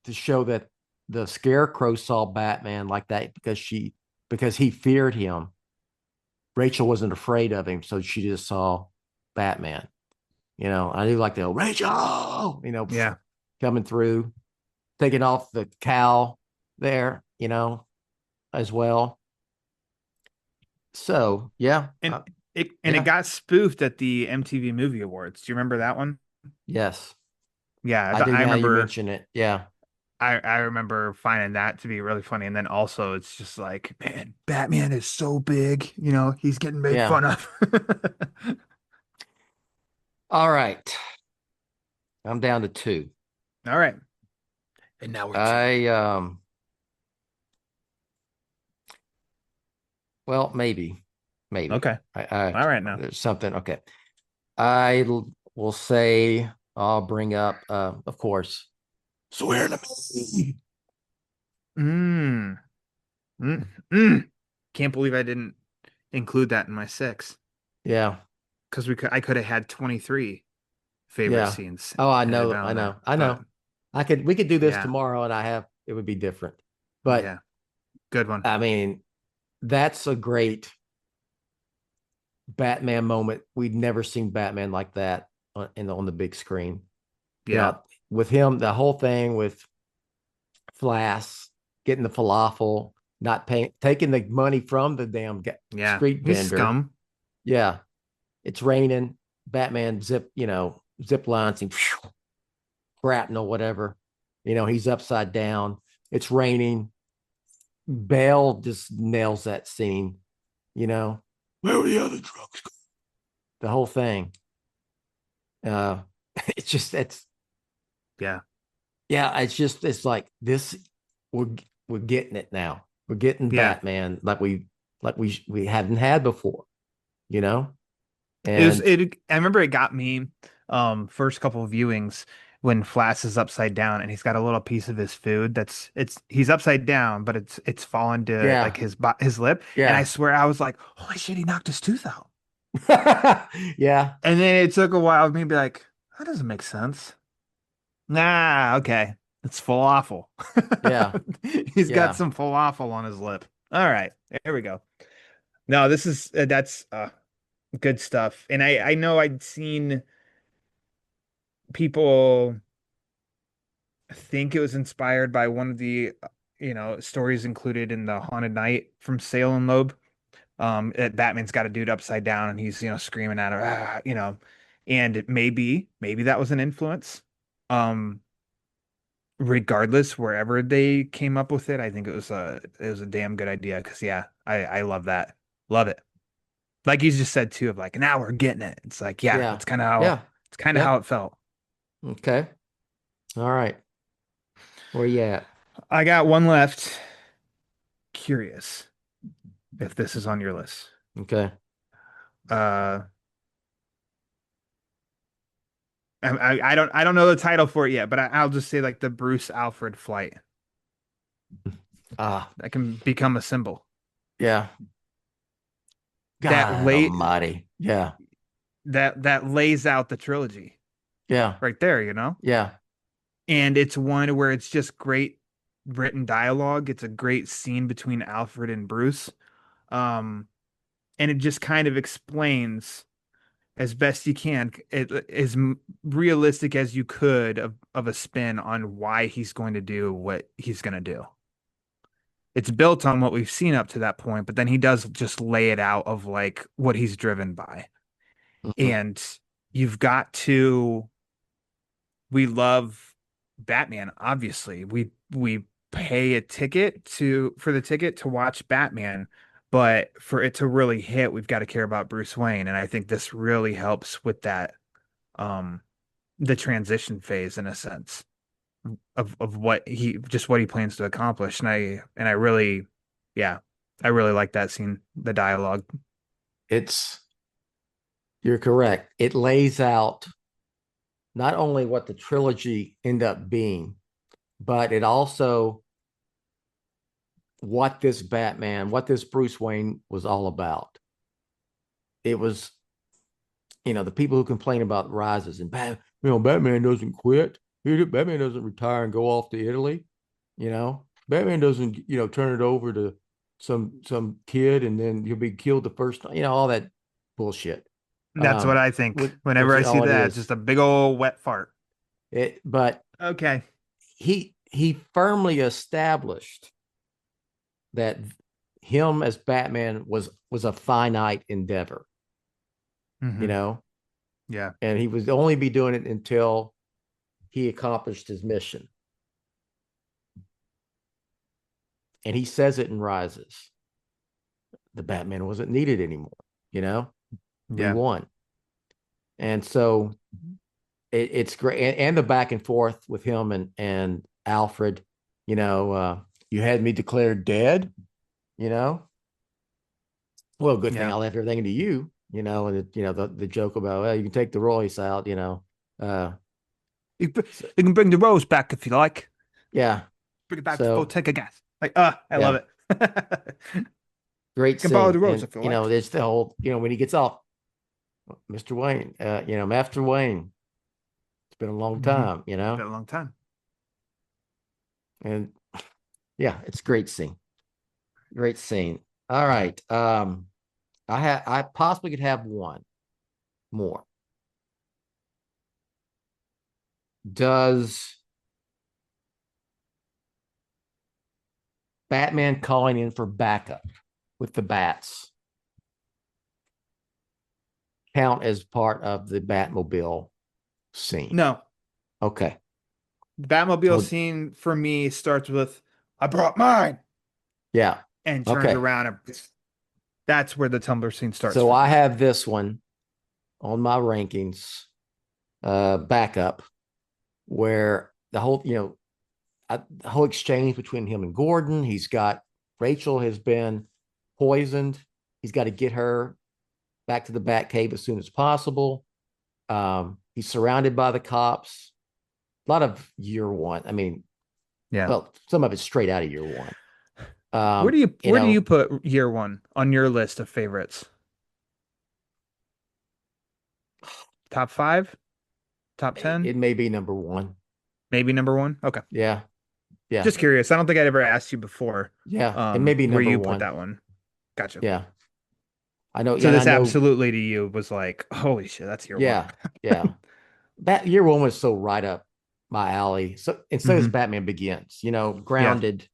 to show that the Scarecrow saw Batman like that because he feared him. Rachel wasn't afraid of him, so she just saw Batman. I do like the old Rachel, Yeah. coming through, taking off the cowl there, as well. So yeah, And it yeah. got spoofed at the MTV Movie Awards. Do you remember that one? Yes, Yeah, I do. I Now you remember. mention it. Yeah, I remember finding that to be really funny. And then also it's just like, man, Batman is so big, he's getting made Yeah. fun of. All right. I'm down to two. All right. And now we're two. Well, maybe. Okay. All right now. There's something. Okay. Will say I'll bring up of course. Swear to me. Mm. Mm. Mm. Can't believe I didn't include that in my six. Yeah. Because I could have had 23 favorite Yeah. scenes Oh, I headed know. down there. I But know. We could do this yeah, tomorrow and it would be different. But yeah, good one. I mean, that's a great Batman moment. We'd never seen Batman like that on the big screen. Yeah, With him, the whole thing with Flass getting the falafel, not paying, taking the money from the damn yeah. street He's vendor. scum. Yeah, it's raining. Batman zip lines and shrapnel, whatever. He's upside down. It's raining. Bale just nails that scene. Where are the other drugs? The whole thing. Uh, it's Yeah, yeah. It's like this. We're getting it now. We're getting yeah. Batman like we haven't had before. You know, It was and it. I remember it got me. First couple of viewings when Flass is upside down and he's got a little piece of his food he's upside down, but it's fallen to yeah, like his lip. And I yeah, swear I was like, holy shit, he knocked his tooth out. yeah, And then it took a while for me to be like, that doesn't make sense. Nah, okay. It's falafel. yeah, He's got yeah. some falafel on his lip. All right, there we go. No, this is that's good stuff. And I know I'd seen people think it was inspired by one of the stories included in the Haunted Night from Salem Loeb. That Batman's got a dude upside down and he's screaming at her, and maybe that was an influence. Um, Regardless, wherever they came up with it, I think it was a damn good idea because yeah, I love that, love it. Like you just said too, of like now we're getting it. It's like yeah, Yeah. that's kind of how Yeah. how Yep. it felt. Okay. All right. Where you at? I got one left. Curious if this is on your list. Okay. Uh, I don't know the title for it yet, but I'll just say like the Bruce Alfred flight Ah, that can become a symbol yeah. that God late almighty. Yeah. that lays out the trilogy Yeah. right there. Yeah. And it's one where it's just great written dialogue. It's a great scene between Alfred and Bruce. Um, and it just kind of explains as best you can, realistic as you could of a spin on why he's going to do what he's going to do. It's built on what we've seen up to that point, but then he does just lay it out of like what he's driven by. Mhm. And you've got to, we love Batman, obviously. We pay a ticket for the ticket to watch Batman, but for it to really hit, we've got to care about Bruce Wayne. And I think this really helps with that um the transition phase in a sense of what he plans to accomplish. And I really yeah, I really like that scene, the dialogue. It's You're correct. It lays out not only what the trilogy end up being, but it also what this Bruce Wayne was all about. It was, the people who complain about rises and Batman doesn't quit. Batman doesn't retire and go off to Italy. Batman doesn't, turn it over to some kid and then he'll be killed the first time. All that bullshit. That's what I think whenever Which I see all it that, is. just a big old wet fart. But Okay. he firmly established that him as Batman was a finite endeavor, Hmm. Yeah. and he would only be doing it until he accomplished his mission. and he says it in Rises. The Batman wasn't needed anymore. We won. And so it's great. And the back and forth with him and Alfred, you had me declared dead, well, good thing I left everything to you, and the joke about, well, you can take the Royce out, You can bring the rose back if you like. Yeah. Bring it back So- before take a gas. I love it. Great You can scene. borrow the rose And, if you like. there's the whole, when he gets off, Mr. Wayne, Master Wayne, it's been a long time, Been a long time. and yeah, it's a great scene. Great scene. All right. I possibly could have one more. Does Batman calling in for backup with the bats count as part of the Batmobile scene? No. Okay. The Batmobile So- scene for me starts with "I brought mine" Yeah. and turns Okay. around and that's where the Tumblr scene starts. So for I me. have this one on my rankings, backup, where the whole, the whole exchange between him and Gordon, Rachel has been poisoned. He's got to get her back to the Batcave as soon as possible. He's surrounded by the cops. A lot of year one. I mean, Yeah. well, some of it's straight out of year one. Where do you put year one on your list of favorites? Top 5? Top 10? It may be number one. Maybe number 1? Okay. Yeah. Yeah. Just curious. I don't think I'd ever asked you before. Yeah. It may be where number you one. put that one. Gotcha. Yeah. I know. So yeah, this I know, absolutely to you was like, holy shit, that's year Yeah. one. Yeah. That year one was so right up my alley. So and so is Mhm. Batman Begins, grounded.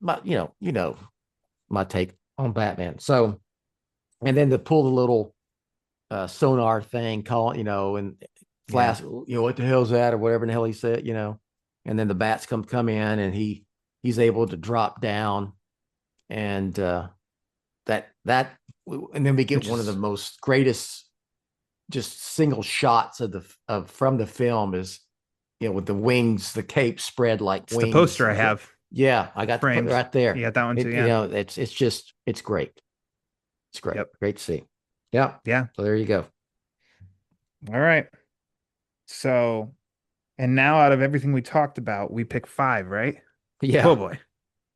But my take on Batman. So, and then to pull the little sonar thing, call, and flash, what the hell's that, or whatever the hell he said, and then the bats come in, and he's able to drop down, and and then we get Which one of is- the most greatest just single shots from the film is, with the wings, the cape spread like It's wings. the poster I have. Yeah, I got the framed. right there. You got that one too, yeah. It's great. It's great. Yep. Great to see. Yeah. Yeah. So there you go. All right. So, and now out of everything we talked about, we pick 5, right? Yeah. Oh boy.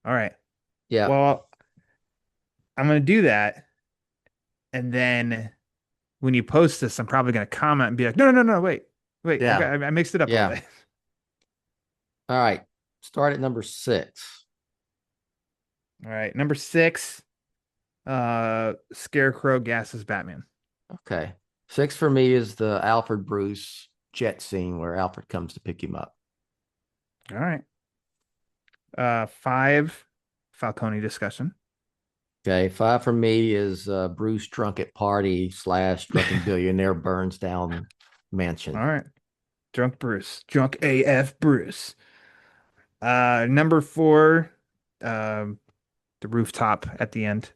All right. Yeah. Well, I'm going to do that. And then when you post this, I'm probably going to comment and be like, no, wait. Yeah. I mixed it up a Yeah. little bit. All right. Start at number 6. All right. Number 6, Scarecrow gasses Batman. Okay. 6 for me is the Alfred Bruce Jett scene where Alfred comes to pick him up. All right. 5, Falcone discussion. Okay. 5 for me is Bruce drunk at party / drunken billionaire burns down mansion. All right. Drunk Bruce. Drunk AF Bruce. Number 4, the rooftop at the end.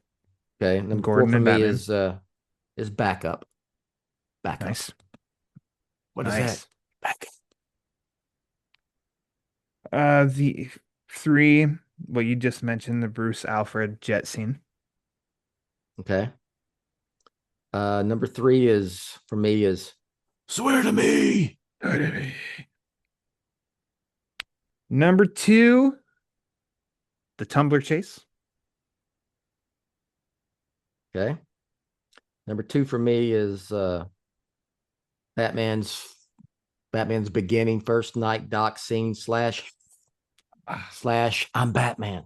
Okay. Number Gordon 4 for and me Batman. is backup. Backup. Nice. What is Nice. that? Backup. The 3, well, you just mentioned the Bruce Alfred Jett scene. Okay. Number 3 is for me is swear to me. Number 2, the Tumblr chase. Okay. Number 2 for me is Batman's beginning first night doc scene / I'm Batman.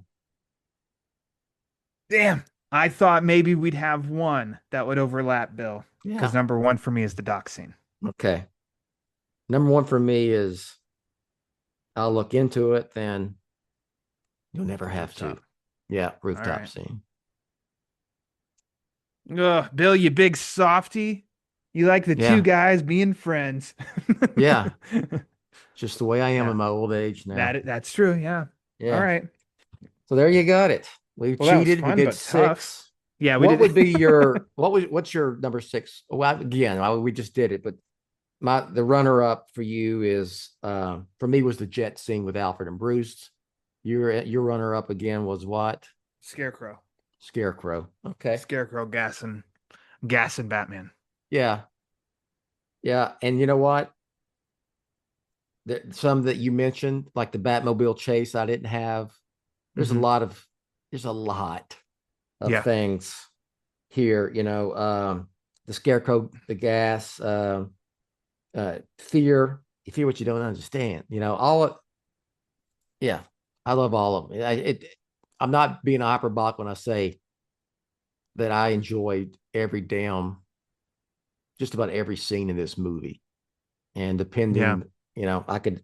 Damn. I thought maybe we'd have one that would overlap, Bill. Yeah. Because number 1 for me is the doc scene. Okay. Number 1 for me is I'll look into it, then you'll never have to. Rooftop. Yeah, rooftop right. scene. Ugh, Bill, you big softy. You like the Yeah. 2 guys being friends. Yeah. Just the way I am Yeah. in my old age now. That's true. Yeah. Yeah. All right. So there you got it. We Well, that was cheated. We fun, did but tough. 6. Yeah, we What would be did. what's your number 6? Well, again, we just did it, but the runner up for you is for me was the Jett scene with Alfred and Bruce. Your runner up again was what? Scarecrow. Scarecrow. Okay. Scarecrow gassing Batman. Yeah. Yeah. And you know what? Some that you mentioned, like the Batmobile chase, I didn't have. There's a Hmm. lot of there's a lot of Yeah. things here. The Scarecrow, the gas, fear. You fear what you don't understand. All of yeah. I love all of them. I'm not being a hyperbolic when I say that I enjoyed just about every scene in this movie. And Yeah. depending, I could,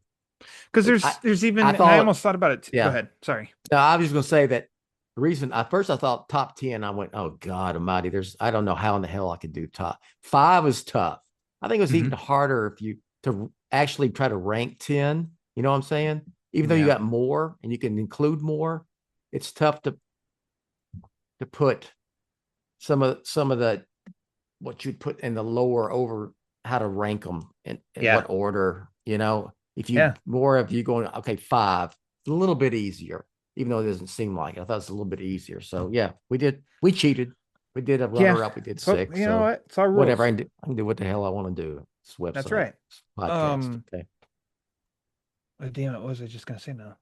Because I, there's I even, and I thought, almost thought about it. Go yeah. ahead. Sorry. No, I was just going to say that the reason at first I thought top 10, I went, oh God Almighty, I don't know how in the hell I could do top 5 is tough. I think it was even Hmm. harder to actually try to rank 10. You know what I'm saying? Even though you Yeah. got more and you can include more, it's tough to put some of the what you'd put in the lower over how to rank them in Yeah. what order. If Yeah. you going, okay, 5, it's a little bit easier, even though it doesn't seem like it. I thought it's a little bit easier. So yeah, we cheated. We did a Yeah. runner up. We did But 6. you know So what? It's our whatever rules. I can do what the hell I want to do. This That's website, right. this podcast. Um, Okay. oh, damn it. What was I just gonna say now?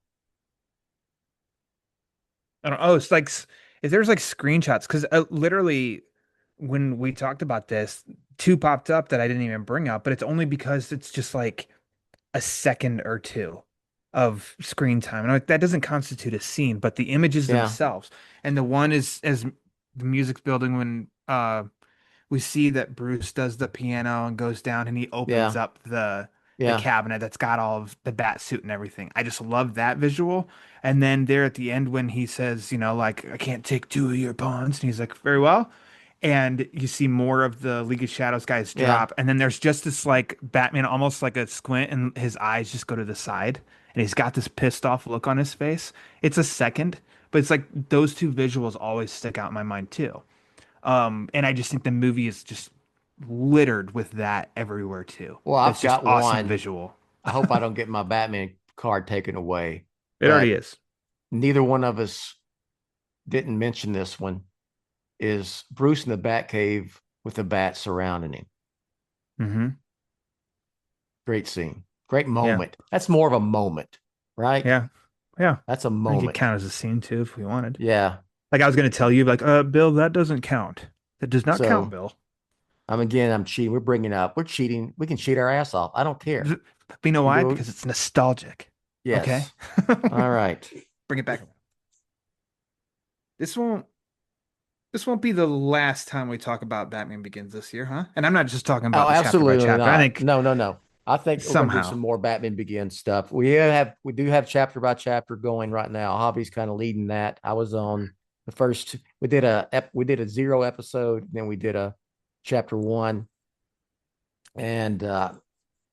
I don't. Oh, it's like if there's like screenshots because literally when we talked about this, 2 popped up that I didn't even bring up, but it's only because it's just like a second or two of screen time. And that doesn't constitute a scene, but the images Yeah. themselves. And the one is as the music's building when we see that Bruce does the piano and goes down and he opens Yeah. up the Yeah. cabinet that's got all of the bat suit and everything. I just love that visual. And then there at the end when he says, like, I can't take 2 of your pawns, and he's like, very well. And you see more of the League of Shadows guys Yeah. drop, and then there's just this like Batman, almost like a squint, and his eyes just go to the side, and he's got this pissed off look on his face. It's a second, but it's like those 2 visuals always stick out in my mind too. And I just think the movie is just littered with that everywhere too. Well, I've That's just got awesome one. visual. I hope I don't get my Batman card taken away, It already but is. neither one of us didn't mention this one. Is Bruce in the Batcave with the bat surrounding him. Mm-hmm. Great scene. Great Yeah. moment. That's more of a moment, right? Yeah. Yeah. That's a I think it moment. count as a scene too if we wanted. Yeah. Like I was gonna tell you, like, Bill, that doesn't count. That does not count, So Bill. I'm cheating. We're bringing up. We're cheating. We can cheat our ass off. I don't care. But you know We why? go. Because it's nostalgic. Okay. Yes. All right. Bring it back. This won't this won't be the last time we talk about Batman Begins this year, huh? And I'm not just talking Oh, about the chapter by absolutely chapter. I not. think No, no, no. I think we're going to do somehow. some more Batman Begins stuff. We do have chapter by chapter going right now. Hobby's kind of leading that. I was on the first. We did a 0 episode, then we did a chapter 1, and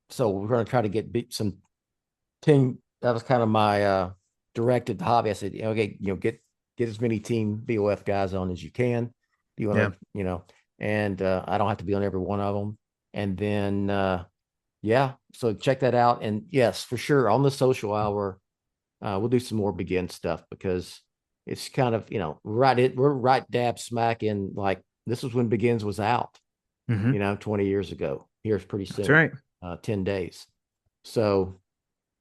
so we're going to try to get some team. That was kind of my directed to Hobby. I said, okay, get as many team BOF guys on as you can. You want Yeah. to, and I don't have to be on every one of them. And then yeah, so check that out. And yes, for sure, on the social hour, we'll do some more Begin stuff because it's kind of, we're right dab smack in, like, this was when Begins was out, Hmm. 20 years ago. Here's pretty That's soon, right. 10 days. So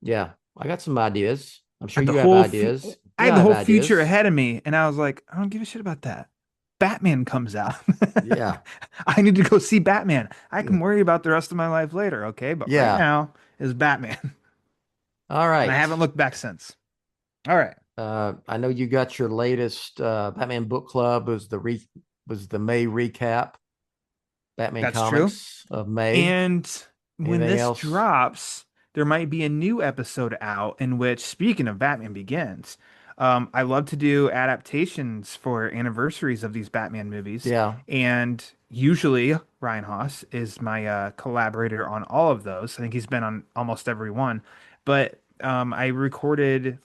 yeah, I got some ideas. I'm sure And you have ideas. I You had the have whole future ideas. ahead of me, and I was like, I don't give a shit about that. Batman comes out. Yeah. I need to go see Batman. I can worry about the rest of my life later, okay? But right Yeah. now is Batman. All And I right. haven't looked back since. All right. I know you got your latest Batman book club was the May recap, Batman That's true. comics of May. And when Anything this else? drops, there might be a new episode out in which, speaking of Batman Begins, I love to do adaptations for anniversaries of these Batman movies. Yeah. And usually Ryan Haas is my collaborator on all of those. I think he's been on almost every one. But I recorded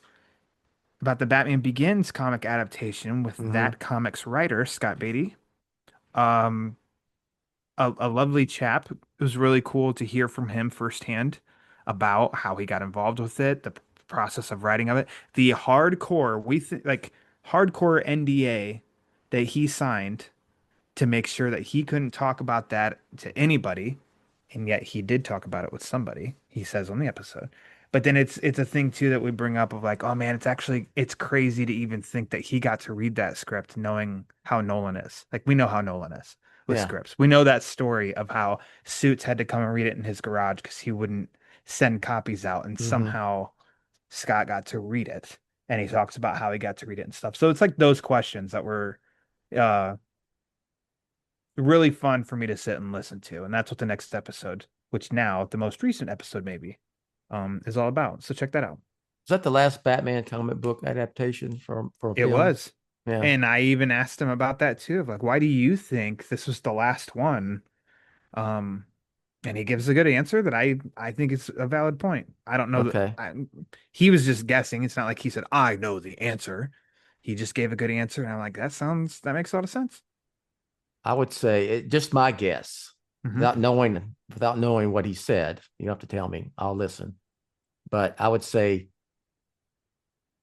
about the Batman Begins comic adaptation with that comic's writer, Scott Beatty. Um, a lovely chap. It was really cool to hear from him firsthand about how he got involved with it, the process of writing of it, the hardcore, hardcore NDA that he signed to make sure that he couldn't talk about that to anybody, and yet he did talk about it with somebody, he says on the episode. But then it's a thing too that we bring up of like, oh man, it's crazy to even think that he got to read that script knowing how Nolan is. Like, we know how Nolan is with scripts. We know that story of how Suits had to come and read it in his garage because he wouldn't send copies out, and somehow Scott got to read it, and he talks about how he got to read it and stuff. So it's like those questions that were really fun for me to sit and listen to, and that's what the next episode, which now the most recent episode maybe, is all about. So check that out. Is that the last Batman comic book adaptation for a It film? was. Yeah. And I even asked him about that too. Like, why do you think this was the last one? And he gives a good answer that I think is a valid point. I don't know. Okay. He was just guessing. It's not like he said, I know the answer. He just gave a good answer. And I'm like, that makes a lot of sense. I would say just my guess, without knowing what he said. You don't have to tell me. I'll listen. But I would say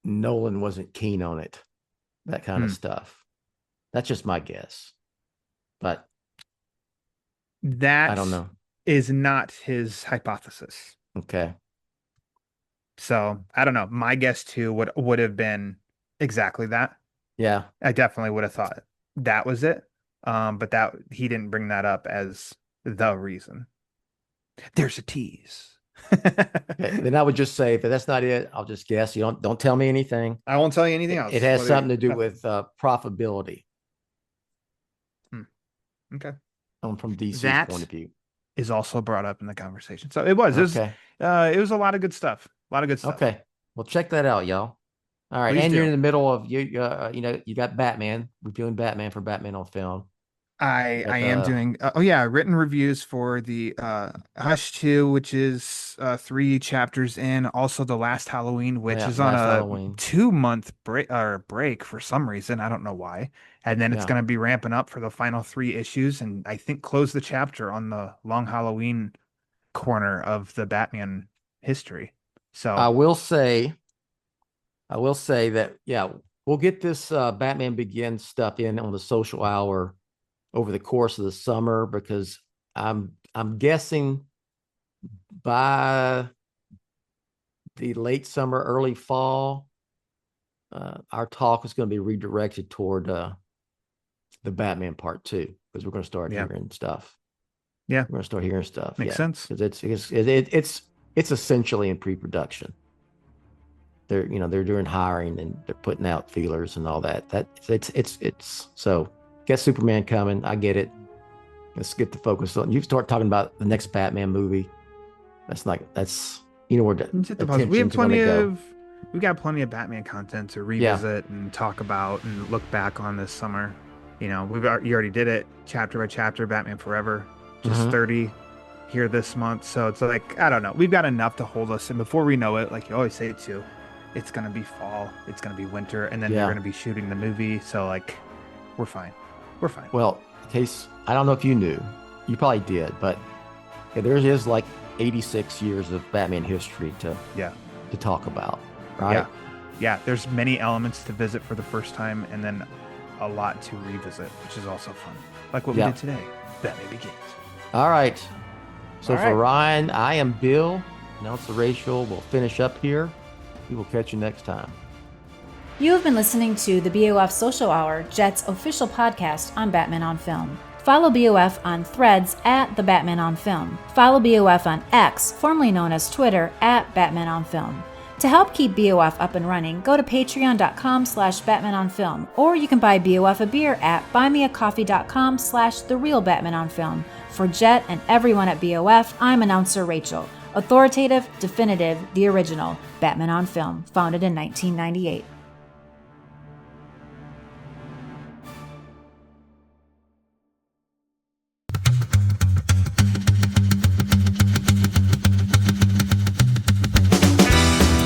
Nolan wasn't keen on it, that kind of stuff. That's just my guess. But that I don't know. Is not his hypothesis. Okay. So I don't know. My guess too would have been exactly that. Yeah. I definitely would have thought that was it. But that he didn't bring that up as the reason. There's a tease. Okay, then I would just say if that's not it, I'll just guess. You don't tell me anything. I won't tell you anything else. It has something to do with profitability. Okay. From DC's point of view. Is also brought up in the conversation. So it was a lot of good stuff. Okay. Well, check that out, y'all. All right. Please and do. You're in the middle of you got Batman, reviewing Batman for Batman on Film. I am doing written reviews for the Hush 2, which is 3 chapters in. Also the Last Halloween, which is on a 2-month break for some reason. I don't know why. And then it's going to be ramping up for the final 3 issues, and I think close the chapter on the Long Halloween corner of the Batman history. So I will say that we'll get this Batman Begins stuff in on the social hour over the course of the summer, because I'm guessing by the late summer, early fall, our talk is going to be redirected toward the Batman Part 2, because we're going to start hearing stuff. Yeah, we're going to start hearing stuff. Makes sense. It's essentially in pre-production. They're doing hiring and they're putting out feelers and all that. It's so. Get Superman coming. I get it. Let's get the focus on. You start talking about the next Batman movie. Where we have plenty of. We got plenty of Batman content to revisit and talk about and look back on this summer. You already did it chapter by chapter. Batman Forever, just 30 here this month. So it's like, I don't know. We've got enough to hold us, and before we know it, like you always say too, it's gonna be fall. It's gonna be winter, and then they're gonna be shooting the movie. So like, we're fine. We're fine. Well, in case, I don't know if you knew, you probably did, but there is like 86 years of Batman history to talk about, right? Yeah. There's many elements to visit for the first time, and then a lot to revisit, which is also fun. Like what we did today. Batman Begins. All right. So for Ryan, I am Bill. Announcer Rachel will finish up here. We will catch you next time. You have been listening to the BOF Social Hour, Jett's official podcast on Batman on Film. Follow BOF on Threads at The Batman on Film. Follow BOF on X, formerly known as Twitter, at Batman on Film. To help keep BOF up and running, go to patreon.com/BatmanOnFilm, or you can buy BOF a beer at buymeacoffee.com/TheRealBatmanOnFilm. For Jett and everyone at BOF, I'm announcer Rachel. Authoritative, definitive, the original, Batman on Film, founded in 1998.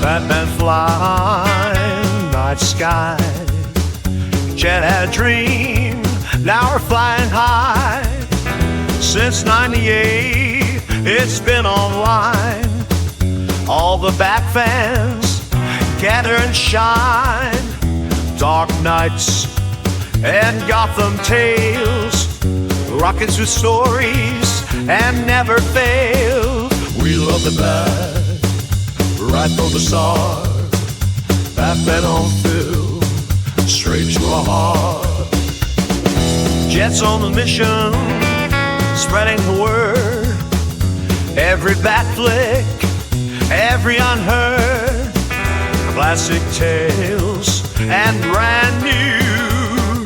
Batman fly, sky. Jett had a dream, now we're flying high. Since 98, it's been online. All the Bat fans gather and shine. Dark nights and Gotham tales, rockets with stories and never fail. We love the Bat, right from the start. Batman on film, straight to our heart. Jett's on the mission, spreading the word. Every Bat flick, every unheard, classic tales and brand new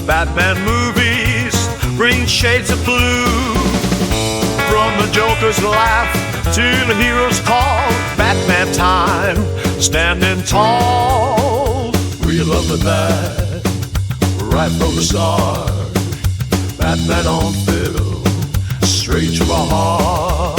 Batman movies bring shades of blue. From the Joker's laugh to the hero's call, Batman time, standing tall. We love the Bat, right from the start. Batman on film, straight to our heart.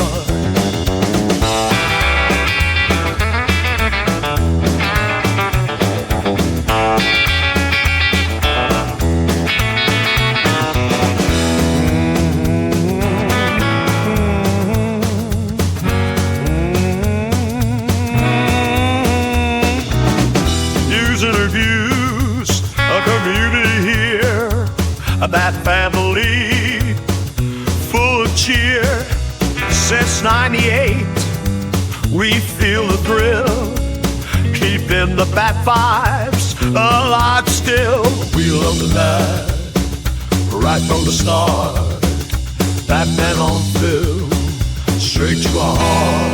A Bat family full of cheer. Since 98, we feel the thrill, keeping the Bat vibes alive still. We love the Bat, right from the start. Batman on film, straight to our heart.